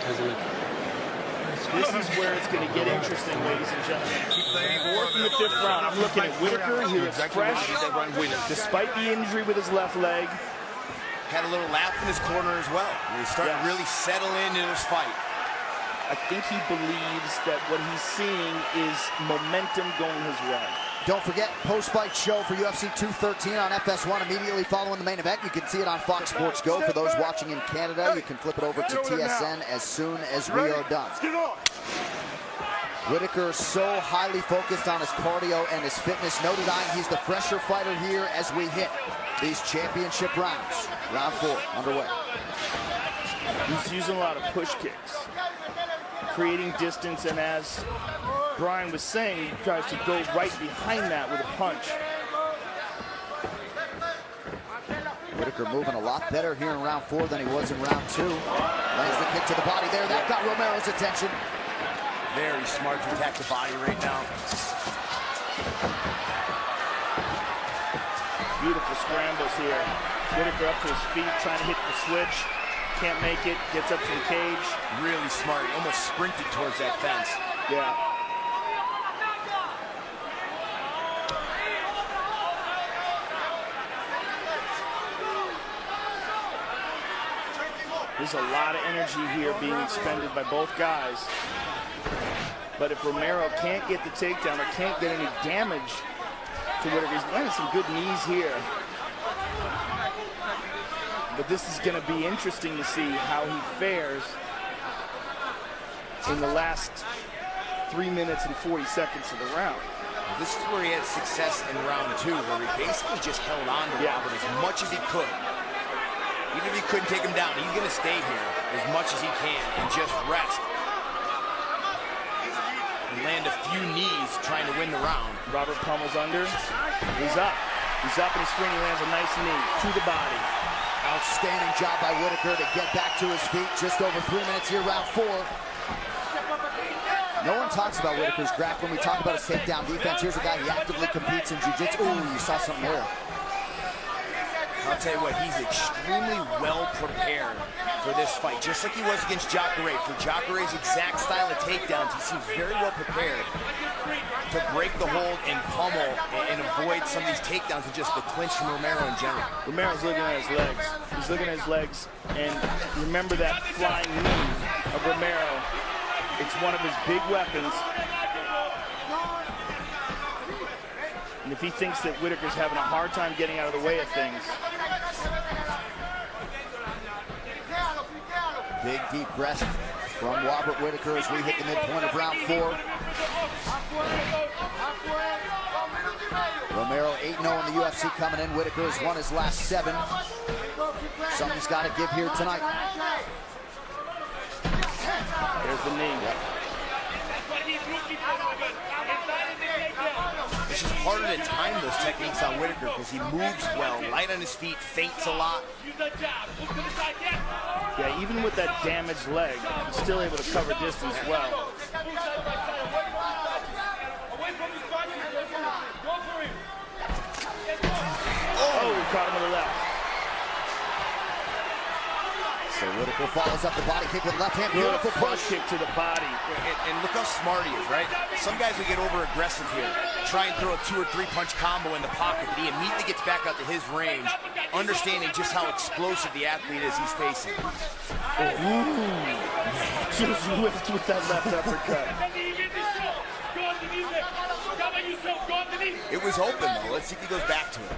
This is where it's going to get interesting, ladies and gentlemen. Fourth in the fifth round. I'm looking at Whittaker. He looks fresh, despite the injury with his left leg. Had a little laugh in his corner as well. He's starting to really settle in this fight. I think he believes that what he's seeing is momentum going his way. Don't forget, post-fight show for UFC 213 on FS1 immediately following the main event. You can see it on Fox Sports Go. For those watching in Canada, you can flip it over to TSN as soon as we are done. Whittaker so highly focused on his cardio and his fitness. No denying he's the fresher fighter here as we hit these championship rounds. Round 4 underway. He's using a lot of push kicks, creating distance, and as Brian was saying, he tries to go right behind that with a punch. Whittaker moving a lot better here in round 4 than he was in round 2. Lands the kick to the body there. That got Romero's attention. Very smart to attack the body right now. Beautiful scrambles here. Whittaker up to his feet, trying to hit the switch. Can't make it, gets up to the cage. Really smart, he almost sprinted towards that fence. Yeah. There's a lot of energy here being expended by both guys. But if Romero can't get the takedown or can't get any damage to Whittaker, he's landing some good knees here. But this is going to be interesting to see how he fares in the last 3 minutes and 40 seconds of the round. This is where he had success in round 2, where he basically just held on to Robert as much as he could. Even if he couldn't take him down, he's going to stay here as much as he can and just rest. And land a few knees trying to win the round. Robert pummels under. He's up. He's up in his spring. He lands a nice knee to the body. Outstanding job by Whittaker to get back to his feet. Just over 3 minutes here, round 4. No one talks about Whittaker's grappling. We talk about his takedown defense. Here's a guy, he actively competes in jiu-jitsu. Ooh, you saw something there. I'll tell you what, he's extremely well prepared for this fight, just like he was against Jacare. For Jacare's exact style of takedowns, he seems very well prepared to break the hold and pummel and avoid some of these takedowns and just the clinch from Romero in general. Romero's looking at his legs. He's looking at his legs, and remember that flying knee of Romero. It's one of his big weapons. And if he thinks that Whittaker's having a hard time getting out of the way of things. Big deep breath from Robert Whittaker as we hit the midpoint of round 4. Romero 8-0 in the UFC coming in. Whittaker has won his last 7. Something's got to give here tonight. There's the knee. It's just harder to time those techniques on Whittaker because he moves well, light on his feet, feints a lot. Yeah, even with that damaged leg, he's still able to cover distance well. Oh, he caught him with the left. So Whittaker follows up the body kick with the left hand. Beautiful push kick to the body. And look how smart he is, right? Some guys will get over aggressive here, try and throw a 2 or 3 punch combo in the pocket, but he immediately gets back out to his range, understanding just how explosive the athlete is he's facing. Ooh. Just whipped with that left uppercut. It was open though. Let's see if he goes back to it.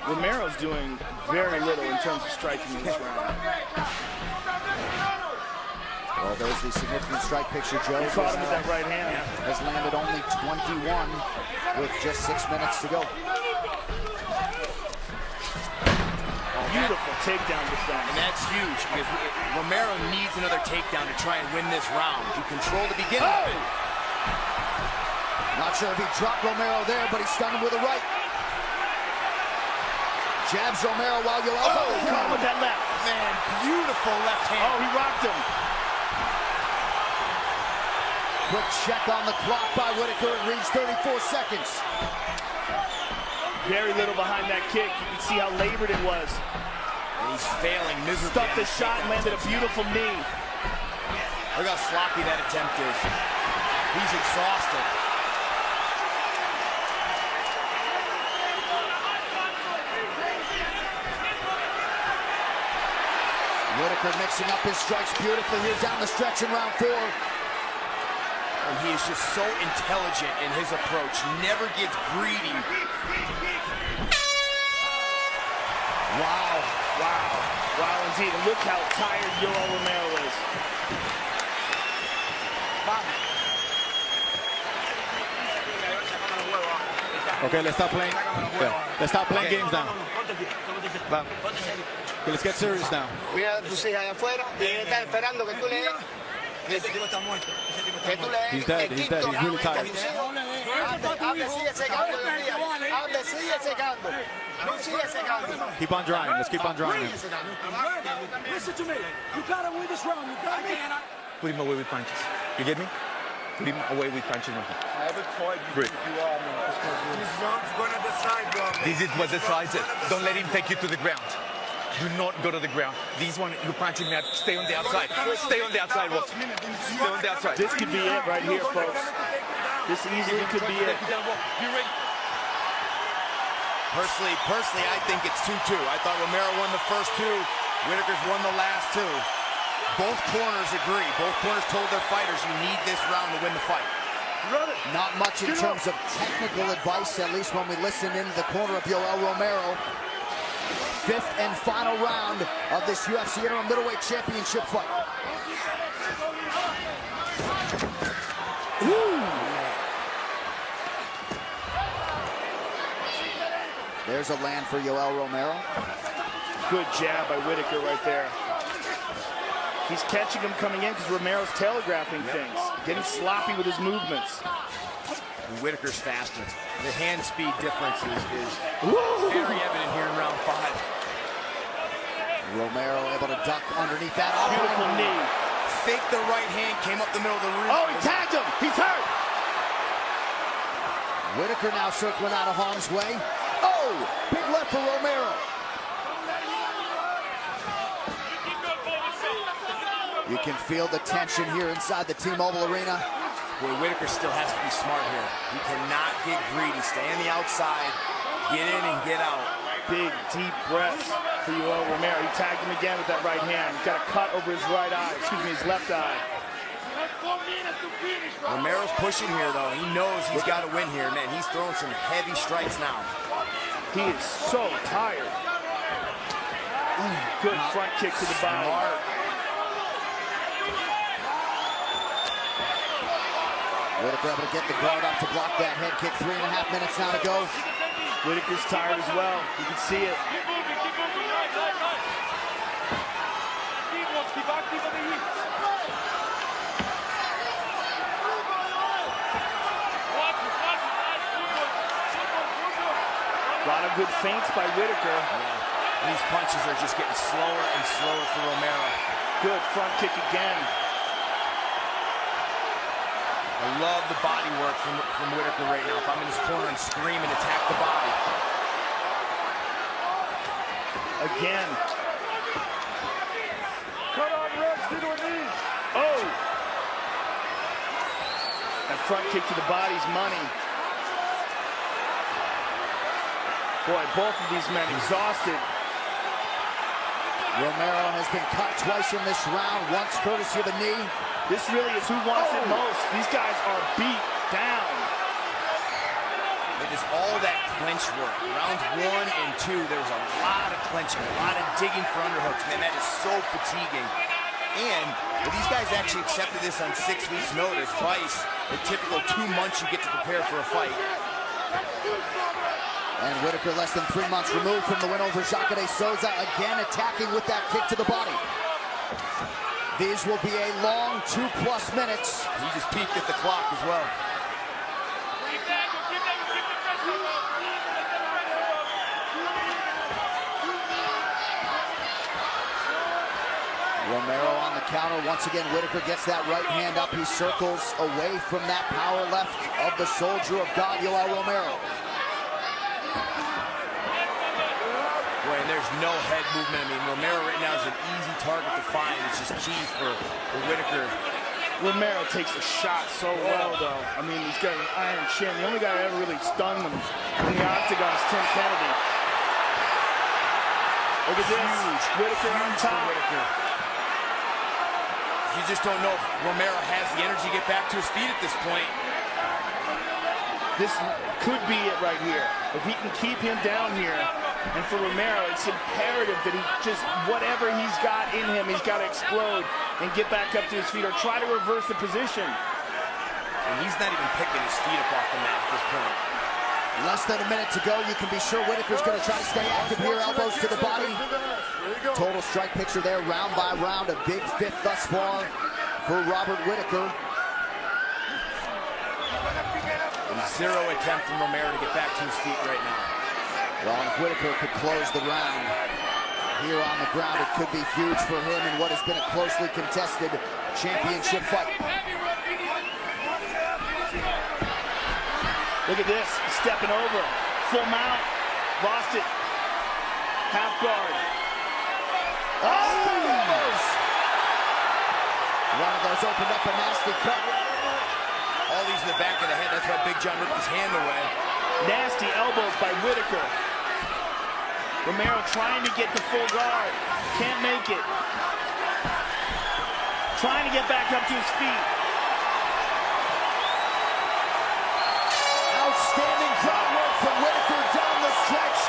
Romero's doing very little in terms of striking in this round. Well, there's the significant strike picture, Joe. He caught him with that right hand. Has landed only 21 with just 6 minutes to go. Beautiful takedown defense. And that's huge because Romero needs another takedown to try and win this round. To control the beginning. Oh! Not sure if he dropped Romero there, but he stunned him with a right. Jabs Romero while you elbow. Oh, caught him with that left. Man, beautiful left hand. Oh, he rocked him. Quick check on the clock by Whittaker. It reads 34 seconds. Very little behind that kick. You can see how labored it was. And he's failing miserably. Stuffed the shot and landed a beautiful knee. Look how sloppy that attempt is. He's exhausted. Whittaker mixing up his strikes beautifully here down the stretch in round 4. And he is just so intelligent in his approach. Never gets greedy. Wow, wow, wow indeed. And look how tired Yoel Romeo is. Okay, let's stop playing. Let's stop playing games now. Okay, let's get serious now. Mira a tus hijas allá afuera y él está esperando que tú le des. Que tú le des. He's dead, he's dead, he's really tired. Hable, sigue secando, hable, sigue secando. No sigue secando. Keep on drying, let's keep on drying. Listen to me. You gotta win this round. You got me. Put him away with punches. You get me? Put him away with punches. I haven't fought you. Great. This round's gonna decide, Romeo. This is what decides it. Don't let him take you to the ground. Do not go to the ground. These one, you punch him out. Stay on the outside. Stay on the outside, Wolf. Stay on the outside. This could be it right here, folks. This easily could be it. Personally, I think it's 2-2. I thought Romero won the first 2. Whittaker's won the last 2. Both corners agree. Both corners told their fighters, you need this round to win the fight. Not much in terms of technical advice, at least when we listen into the corner of Yoel Romero. 5th and final round of this UFC interim middleweight championship fight. There's a land for Yoel Romero. Good jab by Whittaker right there. He's catching him coming in because Romero's telegraphing things, getting sloppy with his movements. And Whittaker's faster. The hand speed difference is very evident here in round 5. Romero able to duck underneath that. Beautiful knee. Faked the right hand, came up the middle of the ring. Oh, he tagged him. He's hurt. Whittaker now circling out of harm's way. Oh, big left for Romero. You can feel the tension here inside the T-Mobile Arena. Boy, Whittaker still has to be smart here. He cannot get greedy. Stay on the outside, get in and get out. Big, deep breaths for Yoel Romero. He tagged him again with that right hand. He's got a cut over his right eye, excuse me, his left eye. Romero's pushing here, though. He knows he's got to win here, man. He's throwing some heavy strikes now. He is so tired. Good front kick to the body. Whittaker able to get the guard up to block that head kick. 3.5 minutes now to go. Whittaker's tired as well. You can see it. A lot of good feints by Whittaker. Yeah. These punches are just getting slower and slower for Romero. Good front kick again. I love the body work from Whittaker right now. If I'm in his corner and scream and attack the body. Again. Cut on, Rex. Get on me. Oh! That front kick to the body's money. Boy, both of these men exhausted. Romero has been cut twice in this round, once courtesy of the knee. This really is who wants it most. These guys are beat down. It is all that clinch work. Rounds 1 and 2, there's a lot of clinching, a lot of digging for underhooks. Man, that is so fatiguing. And these guys actually accepted this on 6 weeks' notice. Twice, the typical 2 months you get to prepare for a fight. And Whittaker less than 3 months removed from the win over Jacare de Souza, again attacking with that kick to the body. These will be a long 2+ minutes. He just peeked at the clock as well. Romero on the counter. Once again, Whittaker gets that right hand up. He circles away from that power left of the soldier of God, Yoel Romero. there's no head movement. I mean, Romeo right now is an easy target to find. It's just key for Whittaker. Romeo takes a shot so well, though. I mean, he's got an iron chin. The only guy that ever really stunned him in the octagon is Tim Kennedy. Look at this. Huge. Whittaker on top. You just don't know if Romeo has the energy to get back to his feet at this point. This could be it right here. If he can keep him down here, and for Romeo, it's imperative that he just, whatever he's got in him, he's got to explode and get back up to his feet or try to reverse the position. And he's not even picking his feet up off the mat at this point. Less than a minute to go. You can be sure Whittaker's going to try to stay active here. Elbows to the body. Total strike picture there, round by round. A big fifth thus far for Robert Whittaker. Zero attempt from Romeo to get back to his feet right now. Well, if Whittaker could close the round here on the ground, it could be huge for him in what has been a closely contested championship fight. Look at this, stepping over, full mount, lost it, half guard. Oh! One of those opened up a nasty cut. All these in the back of the head. That's why Big John ripped his hand away. Nasty elbows by Whittaker. Romeo trying to get the full guard. Can't make it. Trying to get back up to his feet. Outstanding groundwork from Whittaker down the stretch.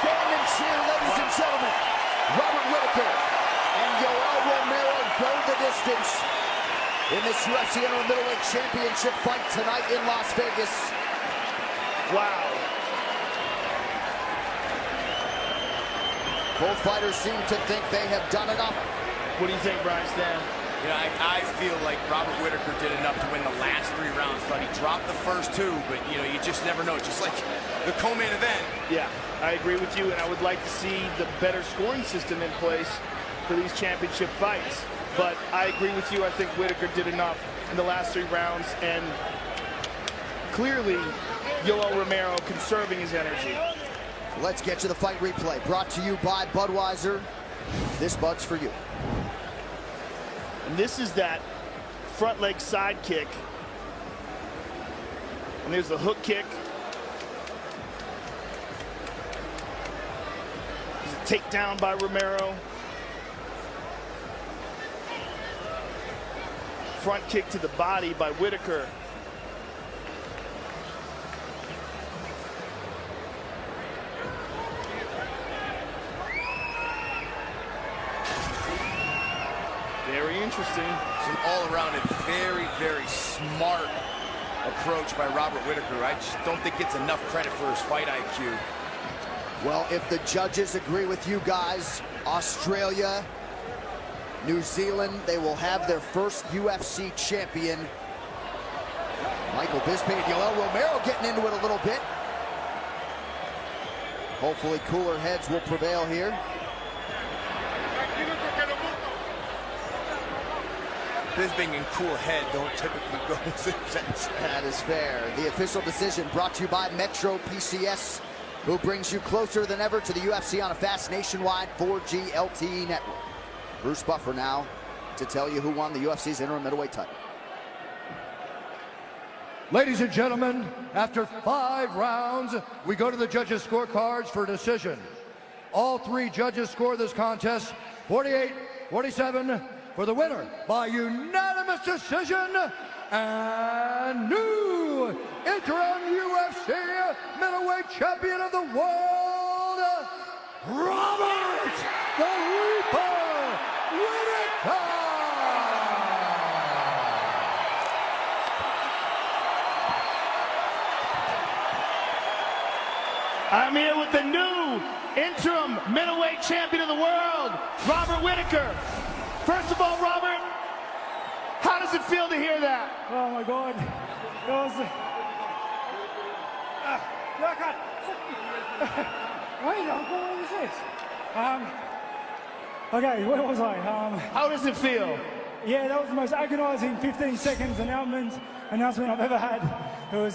Stand and cheer, ladies and gentlemen. Robert Whittaker and Yoel Romero go the distance in this UFC Interim Middleweight Championship fight tonight in Las Vegas. Wow. Both fighters seem to think they have done enough. What do you think, Brian Stan? You know, I feel like Robert Whittaker did enough to win the last 3 rounds. Thought he dropped the first 2, but you know, you just never know. Just like the co-main event. Yeah, I agree with you, and I would like to see the better scoring system in place for these championship fights. But I agree with you. I think Whittaker did enough in the last 3 rounds, and clearly Yoel Romero conserving his energy. Let's get to the fight replay, brought to you by Budweiser. This Bud's for you. And this is that front leg side kick. And there's the hook kick. There's a takedown by Romero. Front kick to the body by Whittaker. Very interesting. Some all-around and very, very smart approach by Robert Whittaker. I just don't think gets enough credit for his fight IQ. Well, if the judges agree with you guys, Australia, New Zealand, they will have their first UFC champion. Michael Bisping and Yoel Romero getting into it a little bit. Hopefully cooler heads will prevail here. Bisping and cool head don't typically go in the same sentence. That is fair. The official decision brought to you by Metro PCS, who brings you closer than ever to the UFC on a fast nationwide 4G LTE network. Bruce Buffer now to tell you who won the UFC's interim middleweight title. Ladies and gentlemen, after 5 rounds, we go to the judges' scorecards for decision. All 3 judges score this contest 48-47 for the winner by unanimous decision and new interim UFC middleweight champion of the world, Robert the Reaper Whittaker. I'm here with the new interim middleweight champion of the world, Robert Whittaker. First of all, Robert, how does it feel to hear that? Oh my God. That was... Wait, what was this? Okay, where was I? How does it feel? Yeah, that was the most agonizing 15 seconds announcement I've ever had. It was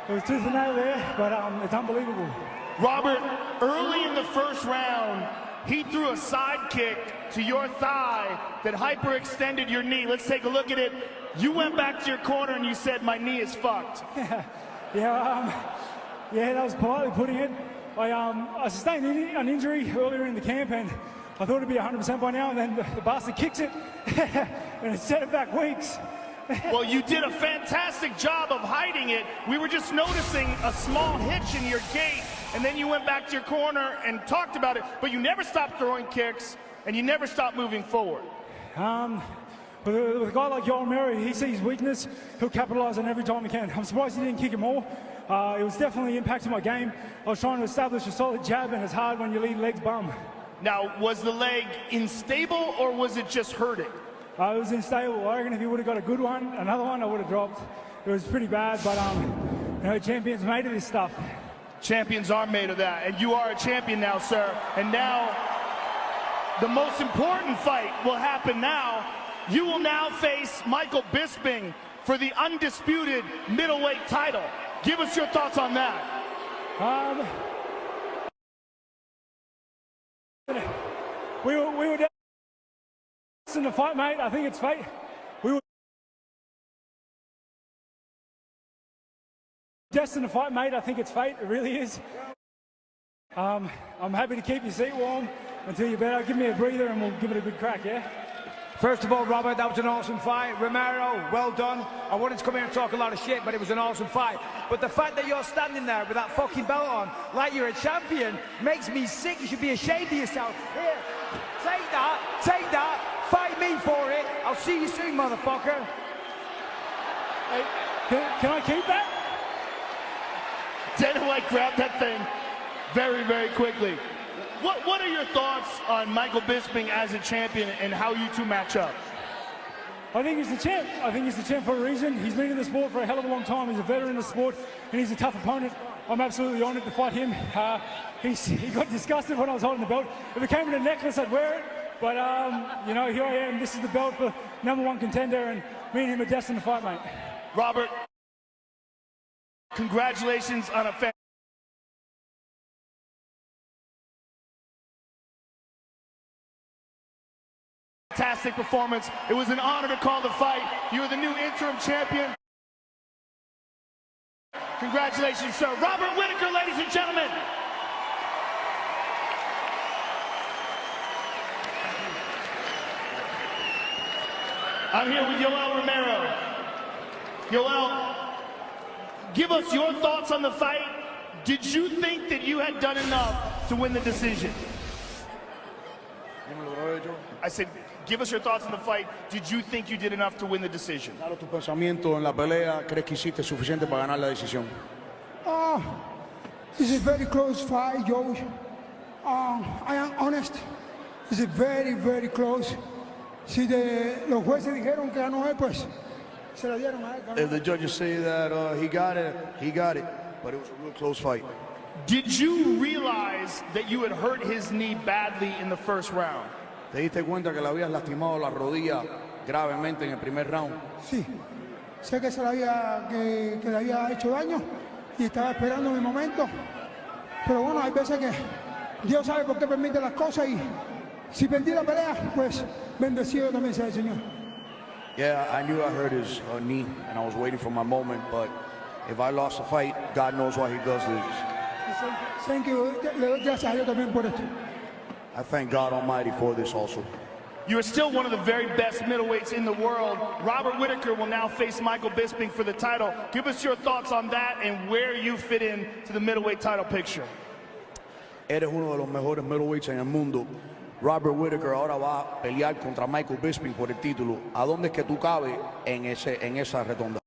It was tooth and nail there, but it's unbelievable. Robert, early in the first round, he threw a side kick to your thigh that hyperextended your knee. Let's take a look at it. You went back to your corner and you said, my knee is fucked. Yeah, that was politely putting it. I sustained an injury earlier in the camp, and I thought it'd be 100% by now, and then the bastard kicks it, and it set it back weeks. Well, you did a fantastic job of hiding it. We were just noticing a small hitch in your gait, and then you went back to your corner and talked about it, but you never stopped throwing kicks, and you never stopped moving forward. With a guy like Romeo, he sees weakness, he'll capitalize on every time he can. I'm surprised he didn't kick it more. It was definitely impacting my game. I was trying to establish a solid jab, and it's hard when your lead leg's bum. Now, was the leg unstable, or was it just hurting? It was unstable. I reckon if he would have got a good one, another one, I would have dropped. It was pretty bad, but you know, champions made of this stuff. Champions are made of that, and you are a champion now, sir. And now, the most important fight will happen now. You will now face Michael Bisping for the undisputed middleweight title. Give us your thoughts on that. We were destined to fight, mate. I think it's fate. We were destined to fight, mate. I think it's fate. It really is. I'm happy to keep your seat warm until you're better. Give me a breather and we'll give it a good crack, yeah? First of all, Robert, that was an awesome fight. Romero, well done. I wanted to come here and talk a lot of shit, but it was an awesome fight. But the fact that you're standing there with that fucking belt on, like you're a champion, makes me sick. You should be ashamed of yourself. Here, take that, fight me for it. I'll see you soon, motherfucker. Hey, can I keep that? Dana White grabbed that thing very, very quickly. What are your thoughts on Michael Bisping as a champion and how you two match up? I think he's the champ. I think he's the champ for a reason. He's been in the sport for a hell of a long time. He's a veteran in the sport, and he's a tough opponent. I'm absolutely honored to fight him. He got disgusted when I was holding the belt. If it came in a necklace, I'd wear it. But, you know, here I am. This is the belt for #1 contender, and me and him are destined to fight, mate. Robert, congratulations on a fantastic performance. It was an honor to call the fight. You are the new interim champion. Congratulations, sir. Robert Whittaker, ladies and gentlemen. I'm here with Yoel Romero. Yoel, give us your thoughts on the fight. Did you think that you had done enough to win the decision? I said, give us your thoughts on the fight. Did you think you did enough to win the decision? Claro, tu pensamiento en la pelea, ¿crees que hiciste suficiente para ganar la decisión? It's a very close fight, Joe. I am honest. It's a very, very close. Si los jueces dijeron que ganó él, pues se la dieron a él. If the judges say that he got it, he got it. But it was a real close fight. Did you realize that you had hurt his knee badly in the first round? ¿Te diste cuenta que le habías lastimado la rodilla gravemente en el primer round? Sí. Sé que que le había hecho daño y estaba esperando mi momento. Pero bueno, hay veces que Dios sabe por qué permite las cosas y si perdí la pelea, pues bendecido también sea el Señor. Yeah, I knew I hurt his knee and I was waiting for my moment, but if I lost the fight, God knows why he does this. Thank you. Le doy gracias a Dios también por esto. I thank God Almighty for this also. You are still one of the very best middleweights in the world. Robert Whittaker will now face Michael Bisping for the title. Give us your thoughts on that and where you fit in to the middleweight title picture. Eres uno de los mejores middleweights en el mundo. Robert Whittaker ahora va a pelear contra Michael Bisping por el título. ¿A dónde es que tú cabes en esa redonda?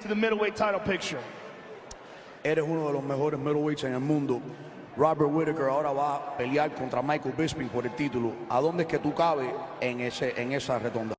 To the middleweight title picture. Eres uno de los mejores middleweights en el mundo. Robert Whittaker ahora va a pelear contra Michael Bisping por el título. ¿A dónde es que tú cabes en esa redonda?